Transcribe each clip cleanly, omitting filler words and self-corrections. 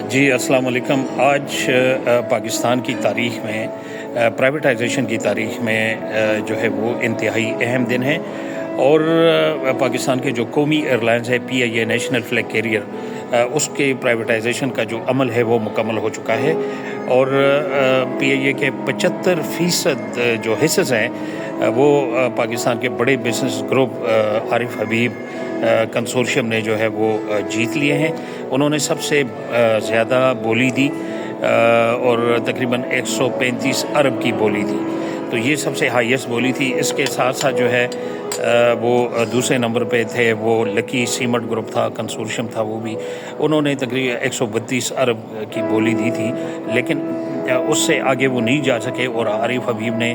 جی السلام علیکم۔ آج پاکستان کی تاریخ میں پرائیویٹائزیشن کی تاریخ میں جو ہے وہ انتہائی اہم دن ہے، اور پاکستان کے جو قومی ایئرلائنز ہے پی آئی اے نیشنل فلیگ کیریئر، اس کے پرائیویٹائزیشن کا جو عمل ہے وہ مکمل ہو چکا ہے، اور پی آئی اے کے 75% جو حصص ہیں وہ پاکستان کے بڑے بزنس گروپ عارف حبیب کنسورشیم نے جو ہے وہ جیت لیے ہیں۔ انہوں نے سب سے زیادہ بولی دی اور تقریباً 135 ارب کی بولی دی، تو یہ سب سے ہائیسٹ بولی تھی۔ اس کے ساتھ ساتھ جو ہے وہ دوسرے نمبر پہ تھے، وہ لکی سیمنٹ گروپ تھا، کنسورشیم تھا، وہ بھی انہوں نے تقریباً 132 ارب کی بولی دی تھی، لیکن اس سے آگے وہ نہیں جا سکے، اور عارف حبیب نے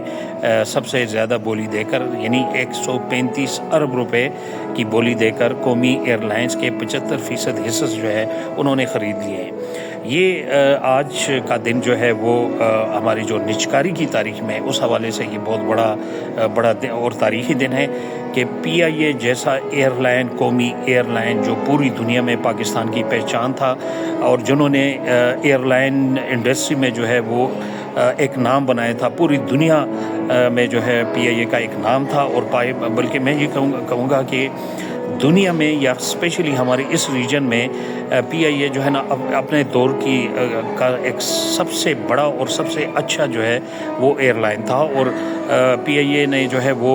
سب سے زیادہ بولی دے کر یعنی 135 ارب روپے کی بولی دے کر قومی ایئرلائنس کے 75% حصص جو ہے انہوں نے خرید لیے ہیں۔ یہ آج کا دن جو ہے وہ ہماری جو نجکاری کی تاریخ میں اس حوالے سے یہ بہت بڑا اور تاریخی دن ہے کہ پی آئی اے جیسا ایئرلائن، قومی ایئرلائن جو پوری دنیا میں پاکستان کی پہچان تھا، اور جنہوں نے ایئرلائن انڈسٹری میں جو ہے وہ ایک نام بنایا تھا، پوری دنیا میں جو ہے پی آئی اے کا ایک نام تھا، اور بلکہ میں یہ کہوں گا کہ دنیا میں یا اسپیشلی ہمارے اس ریجن میں پی آئی اے جو ہے نا اپنے دور کی کا ایک سب سے بڑا اور سب سے اچھا جو ہے وہ ایئر لائن تھا، اور پی آئی اے نے جو ہے وہ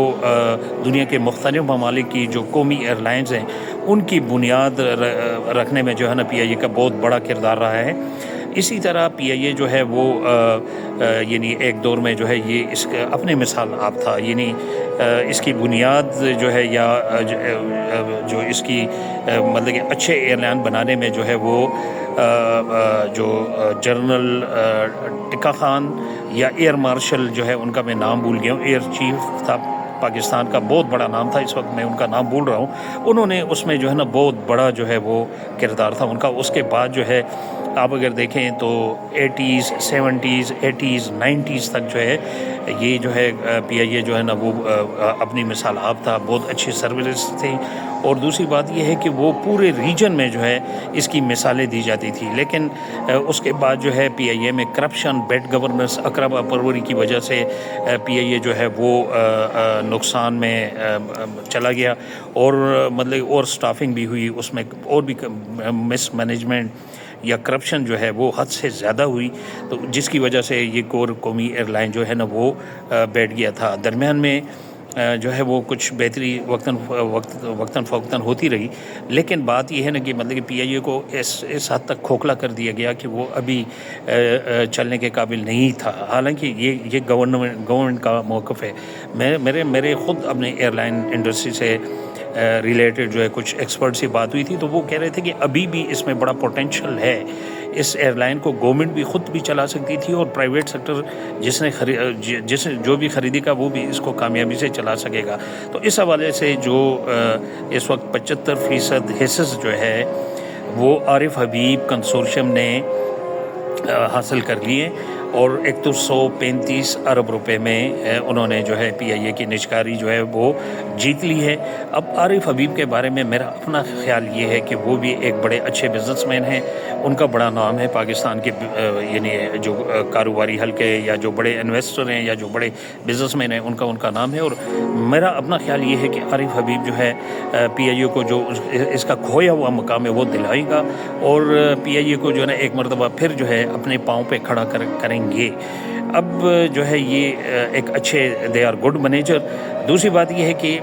دنیا کے مختلف ممالک کی جو قومی ایئر لائنز ہیں ان کی بنیاد رکھنے میں جو ہے نا پی آئی اے کا بہت بڑا کردار رہا ہے۔ اسی طرح پی آئی اے جو ہے وہ یعنی ایک دور میں جو ہے یہ اس کا اپنے مثال آپ تھا، یعنی اس کی بنیاد جو ہے یا جو اس کی مطلب کہ اچھے ایئر لائن بنانے میں جو ہے وہ جو جنرل ٹکا خان یا ایئر مارشل جو ہے ان کا میں نام بھول گیا ہوں، ایئر چیف تھا پاکستان کا، بہت بڑا نام تھا، اس وقت میں ان کا نام بھول رہا ہوں، انہوں نے اس میں جو ہے نا بہت بڑا جو ہے وہ کردار تھا ان کا۔ اس کے بعد جو ہے آپ اگر دیکھیں تو 80s 70s 80s 90s تک جو ہے یہ جو ہے پی آئی اے جو ہے نا وہ اپنی مثال آپ تھا، بہت اچھی سروسز تھی، اور دوسری بات یہ ہے کہ وہ پورے ریجن میں جو ہے اس کی مثالیں دی جاتی تھی، لیکن اس کے بعد جو ہے پی آئی اے میں کرپشن، بیڈ گورننس، اقربا پروری کی وجہ سے پی آئی اے جو ہے وہ نقصان میں چلا گیا، اور مطلب اور سٹافنگ بھی ہوئی اس میں، اور بھی مس مینجمنٹ یا کرپشن جو ہے وہ حد سے زیادہ ہوئی، تو جس کی وجہ سے یہ کور قومی ایئر لائن جو ہے نا وہ بیٹھ گیا تھا۔ درمیان میں جو ہے وہ کچھ بہتری وقتاً فوقتاً ہوتی رہی، لیکن بات یہ ہے نا کہ مطلب کہ پی آئی اے کو اس حد تک کھوکھلا کر دیا گیا کہ وہ ابھی چلنے کے قابل نہیں تھا، حالانکہ یہ گورنمنٹ کا موقف ہے۔ میرے خود اپنے ایئر لائن انڈسٹری سے ریلیٹڈ جو ہے کچھ ایکسپرٹ سے بات ہوئی تھی، تو وہ کہہ رہے تھے کہ ابھی بھی اس میں بڑا پوٹینشیل ہے، اس ایئر لائن کو گورنمنٹ بھی خود بھی چلا سکتی تھی، اور پرائیویٹ سیکٹر جس نے جو بھی خریدے گا وہ بھی اس کو کامیابی سے چلا سکے گا۔ تو اس حوالے سے جو اس وقت 75% حصص جو ہے وہ عارف حبیب کنسورشیم نے حاصل کر لیے، اور 135 ارب روپے میں انہوں نے جو ہے پی آئی اے کی نجکاری جو ہے وہ جیت لی ہے۔ اب عارف حبیب کے بارے میں میرا اپنا خیال یہ ہے کہ وہ بھی ایک بڑے اچھے بزنس مین ہیں، ان کا بڑا نام ہے پاکستان کے یعنی جو کاروباری حلقے یا جو بڑے انویسٹر ہیں یا جو بڑے بزنس مین ہیں ان کا نام ہے، اور میرا اپنا خیال یہ ہے کہ عارف حبیب جو ہے پی آئی اے کو جو اس کا کھویا ہوا مقام ہے وہ دلائے گا، اور پی آئی اے کو جو ہے نا ایک مرتبہ پھر جو ہے اپنے پاؤں پہ کھڑا کریں گے۔ اب جو ہے یہ ایک اچھے دے آر گڈ مینیجر۔ دوسری بات یہ ہے کہ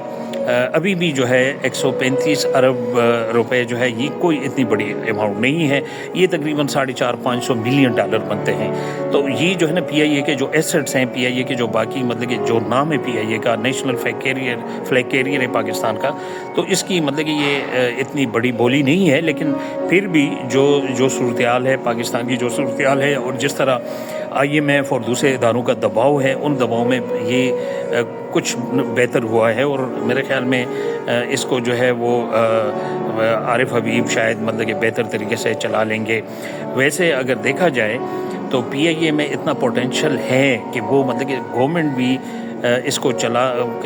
ابھی بھی جو ہے 135 ارب روپے جو ہے یہ کوئی اتنی بڑی اماؤنٹ نہیں ہے، یہ تقریباً 450-500 ملین ڈالر بنتے ہیں، تو یہ جو ہے نا پی آئی اے کے جو ایسٹس ہیں، پی آئی اے کے جو باقی مطلب کہ جو نام ہے پی آئی اے کا نیشنل فلیگ کیریئر ہے پاکستان کا، تو اس کی مطلب کہ یہ اتنی بڑی بولی نہیں ہے، لیکن پھر بھی جو صورتحال ہے پاکستان کی، جو صورتحال ہے، اور جس طرح آئی ایم ایف اور دوسرے اداروں کا دباؤ ہے، ان دباؤ میں یہ کچھ بہتر ہوا ہے، اور میرے خیال میں اس کو جو ہے وہ عارف حبیب شاید مطلب کہ بہتر طریقے سے چلا لیں گے۔ ویسے اگر دیکھا جائے تو پی آئی اے میں اتنا پوٹینشیل ہے کہ وہ مطلب کہ گورنمنٹ بھی اس کو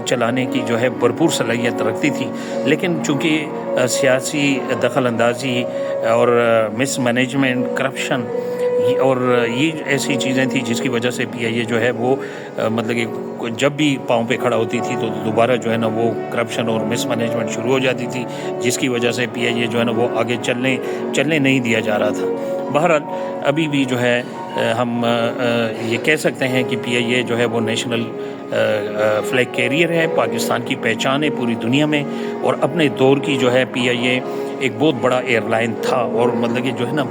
چلانے کی جو ہے بھرپور صلاحیت رکھتی تھی، لیکن چونکہ سیاسی دخل اندازی اور مس مینجمنٹ، کرپشن اور یہ ایسی چیزیں تھیں جس کی وجہ سے پی آئی اے جو ہے وہ مطلب کہ جب بھی پاؤں پہ کھڑا ہوتی تھی تو دوبارہ جو ہے نا وہ کرپشن اور مس مینجمنٹ شروع ہو جاتی تھی، جس کی وجہ سے پی آئی اے جو ہے نا وہ آگے چلنے نہیں دیا جا رہا تھا۔ بہرحال ابھی بھی جو ہے ہم یہ کہہ سکتے ہیں کہ پی آئی اے جو ہے وہ نیشنل فلیگ کیریئر ہے، پاکستان کی پہچان ہے پوری دنیا میں، اور اپنے دور کی جو ہے پی آئی اے ایک بہت بڑا ایئر لائن تھا، اور مطلب کہ جو ہے نا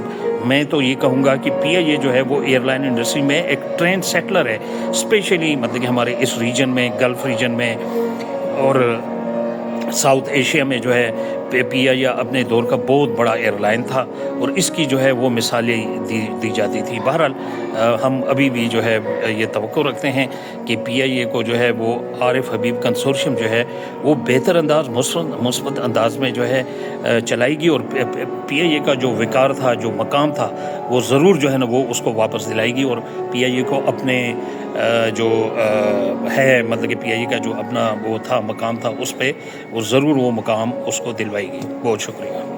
میں تو یہ کہوں گا کہ پی آئی اے جو ہے وہ ایئر لائن انڈسٹری میں ایک ٹرینڈ سیٹلر ہے، اسپیشلی مطلب کہ ہمارے اس ریجن میں، گلف ریجن میں اور ساؤتھ ایشیا میں جو ہے پی آئی اے اپنے دور کا بہت بڑا ایئر لائن تھا، اور اس کی جو ہے وہ مثالیں دی جاتی تھی۔ بہرحال ہم ابھی بھی جو ہے یہ توقع رکھتے ہیں کہ پی آئی اے کو جو ہے وہ عارف حبیب کنسورشیم جو ہے وہ بہتر انداز، مثبت انداز میں جو ہے چلائے گی، اور پی آئی اے کا جو وقار تھا، جو مقام تھا، وہ ضرور جو ہے نا وہ اس کو واپس دلائے گی، اور پی آئی اے کو اپنے جو ہے مطلب کہ پی آئی اے کا جو اپنا وہ تھا مقام تھا، اس پہ وہ ضرور وہ مقام اس کو دلوائے گی۔ بہت شکریہ۔